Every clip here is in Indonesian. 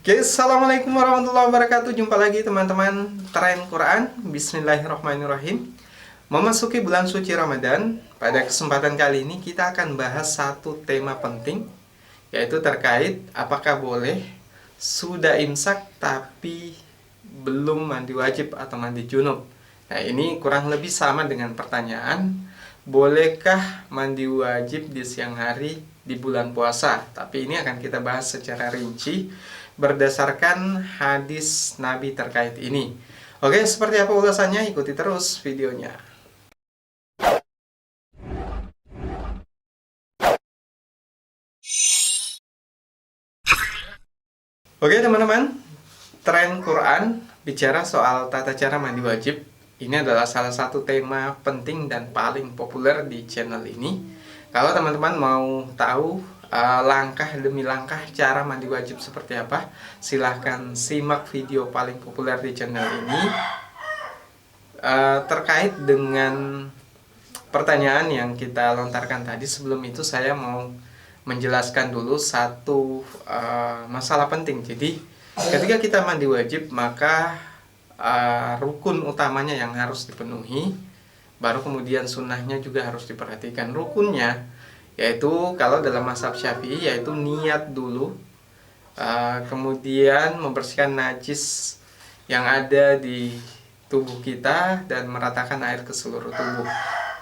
Oke, assalamualaikum warahmatullahi wabarakatuh. Jumpa lagi teman-teman Tren Quran. Bismillahirrahmanirrahim. Memasuki bulan suci Ramadan, pada kesempatan kali ini kita akan bahas satu tema penting, yaitu terkait apakah boleh sudah imsak tapi belum mandi wajib atau mandi junub. Nah, ini kurang lebih sama dengan pertanyaan, bolehkah mandi wajib di siang hari di bulan puasa? Tapi ini akan kita bahas secara rinci berdasarkan hadis Nabi terkait ini. Oke, seperti apa ulasannya? Ikuti terus videonya. Oke teman-teman, Tren Quran bicara soal tata cara mandi wajib. Ini adalah salah satu tema penting dan paling populer di channel ini. Kalau teman-teman mau tahu langkah demi langkah cara mandi wajib seperti apa, silahkan simak video paling populer di channel ini. Terkait dengan pertanyaan yang kita lontarkan tadi, sebelum itu saya mau menjelaskan dulu satu masalah penting. Jadi ketika kita mandi wajib, maka rukun utamanya yang harus dipenuhi, baru kemudian sunnahnya juga harus diperhatikan. Rukunnya yaitu kalau dalam mazhab Syafi'i yaitu niat dulu, kemudian membersihkan najis yang ada di tubuh kita dan meratakan air ke seluruh tubuh.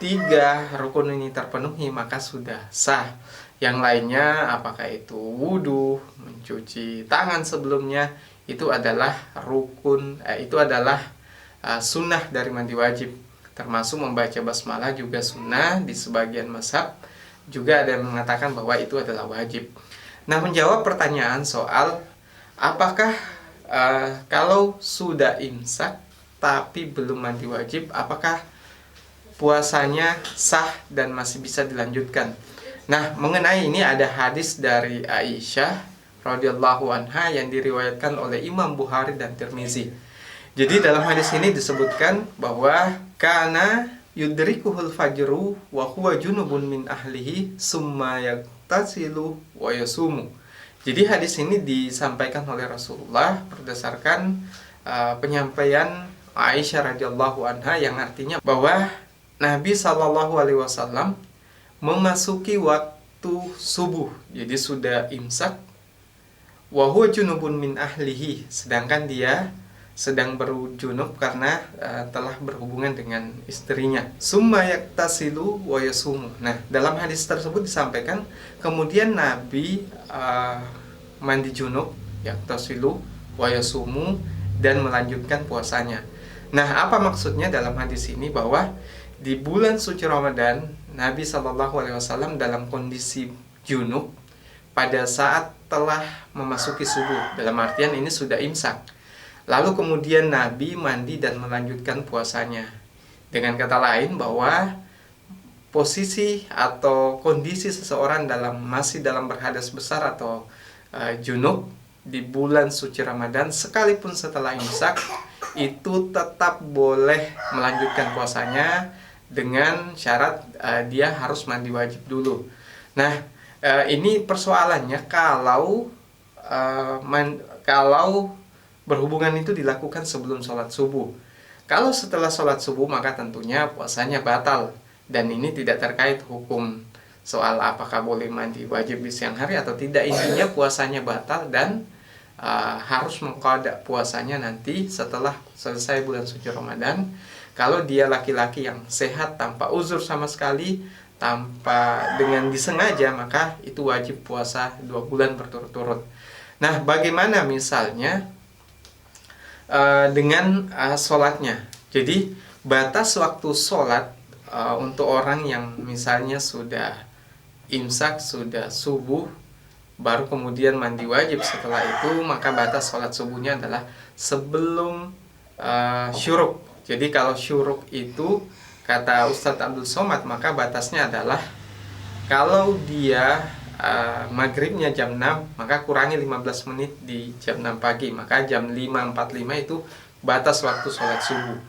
3 rukun ini terpenuhi maka sudah sah. Yang lainnya, apakah itu wudhu, mencuci tangan sebelumnya, itu adalah rukun, itu adalah sunnah dari mandi wajib. Termasuk membaca basmalah juga sunnah, di sebagian mazhab juga ada yang mengatakan bahwa itu adalah wajib. Nah, menjawab pertanyaan soal apakah kalau sudah imsak tapi belum mandi wajib, apakah puasanya sah dan masih bisa dilanjutkan? Nah, mengenai ini ada hadis dari Aisyah radhiyallahu anha yang diriwayatkan oleh Imam Bukhari dan Tirmizi. Jadi dalam hadis ini disebutkan bahwa kana yudrikuhul fajru wa huwa junubun min ahlihi summa yaktasilu wa yasumu. Jadi hadis ini disampaikan oleh Rasulullah berdasarkan penyampaian Aisyah radhiyallahu anha, yang artinya bahwa Nabi Shallallahu alaihi wasallam memasuki waktu subuh, jadi sudah imsak, wa huwa junubun min ahlihi, sedangkan dia sedang berjunub karena telah berhubungan dengan istrinya. Summa yaktasilu wa yasumu. Nah, dalam hadis tersebut disampaikan kemudian Nabi mandi junub, yaktasilu wa yasumu, dan melanjutkan puasanya. Nah, apa maksudnya dalam hadis ini? Bahwa di bulan suci Ramadan Nabi Shallallahu alaihi wasallam dalam kondisi junub pada saat telah memasuki subuh, dalam artian ini sudah imsak. Lalu kemudian Nabi mandi dan melanjutkan puasanya. Dengan kata lain, bahwa posisi atau kondisi seseorang masih dalam berhadas besar atau junub di bulan suci Ramadan, sekalipun setelah imsak, itu tetap boleh melanjutkan puasanya dengan syarat dia harus mandi wajib dulu. Nah, ini persoalannya kalau berhubungan itu dilakukan sebelum sholat subuh. Kalau setelah sholat subuh maka tentunya puasanya batal, dan ini tidak terkait hukum soal apakah boleh mandi wajib di siang hari atau tidak. Intinya puasanya batal dan harus mengqada puasanya nanti setelah selesai bulan suci Ramadan. Kalau dia laki-laki yang sehat tanpa uzur sama sekali, tanpa dengan disengaja, maka itu wajib puasa 2 bulan berturut-turut. Nah, bagaimana misalnya dengan sholatnya? Jadi batas waktu sholat untuk orang yang misalnya sudah imsak, sudah subuh, baru kemudian mandi wajib setelah itu, maka batas sholat subuhnya adalah sebelum syuruk. Jadi kalau syuruk itu, kata Ustadz Abdul Somad, maka batasnya adalah kalau dia maghribnya jam 6, maka kurangi 15 menit di jam 6 pagi, maka jam 5.45 itu batas waktu sholat subuh.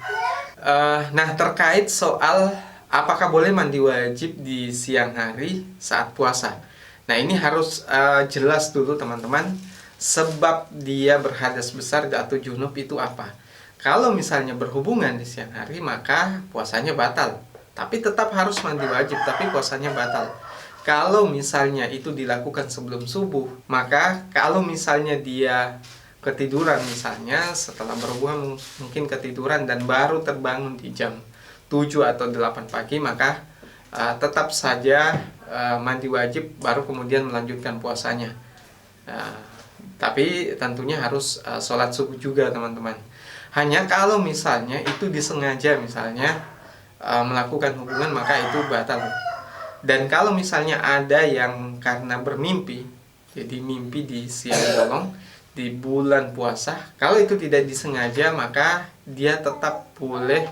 Nah, terkait soal apakah boleh mandi wajib di siang hari saat puasa. Nah, ini harus jelas dulu teman-teman, sebab dia berhadas besar atau junub itu apa. Kalau misalnya berhubungan di siang hari, maka puasanya batal. Tapi tetap harus mandi wajib, tapi puasanya batal. Kalau misalnya itu dilakukan sebelum subuh, maka kalau misalnya dia ketiduran, misalnya setelah berhubungan mungkin ketiduran dan baru terbangun di jam 7 atau 8 pagi, maka tetap saja mandi wajib baru kemudian melanjutkan puasanya. Tapi tentunya harus sholat subuh juga teman-teman. Hanya kalau misalnya itu disengaja, misalnya melakukan hubungan, maka itu batal. Dan kalau misalnya ada yang karena bermimpi, jadi mimpi di siang bolong di bulan puasa, kalau itu tidak disengaja, maka dia tetap boleh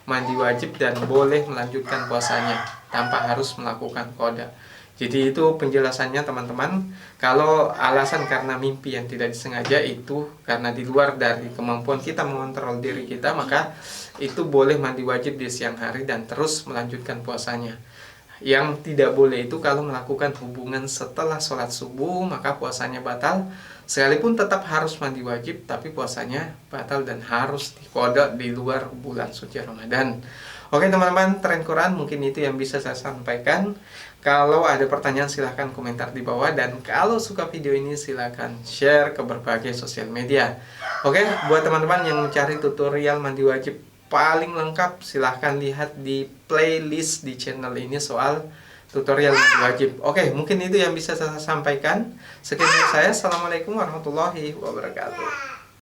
mandi wajib dan boleh melanjutkan puasanya tanpa harus melakukan qada. Jadi itu penjelasannya teman-teman. Kalau alasan karena mimpi yang tidak disengaja itu karena di luar dari kemampuan kita mengontrol diri kita, maka itu boleh mandi wajib di siang hari dan terus melanjutkan puasanya. Yang tidak boleh itu kalau melakukan hubungan setelah sholat subuh, maka puasanya batal. Sekalipun tetap harus mandi wajib, tapi puasanya batal dan harus diqada di luar bulan suci Ramadan. Oke teman-teman, Tren Quran mungkin itu yang bisa saya sampaikan. Kalau ada pertanyaan silahkan komentar di bawah. Dan kalau suka video ini silahkan share ke berbagai sosial media. Oke, buat teman-teman yang mencari tutorial mandi wajib paling lengkap, silahkan lihat di playlist di channel ini soal tutorial mandi wajib. Oke, mungkin itu yang bisa saya sampaikan. Sekian dari saya. Assalamualaikum warahmatullahi wabarakatuh.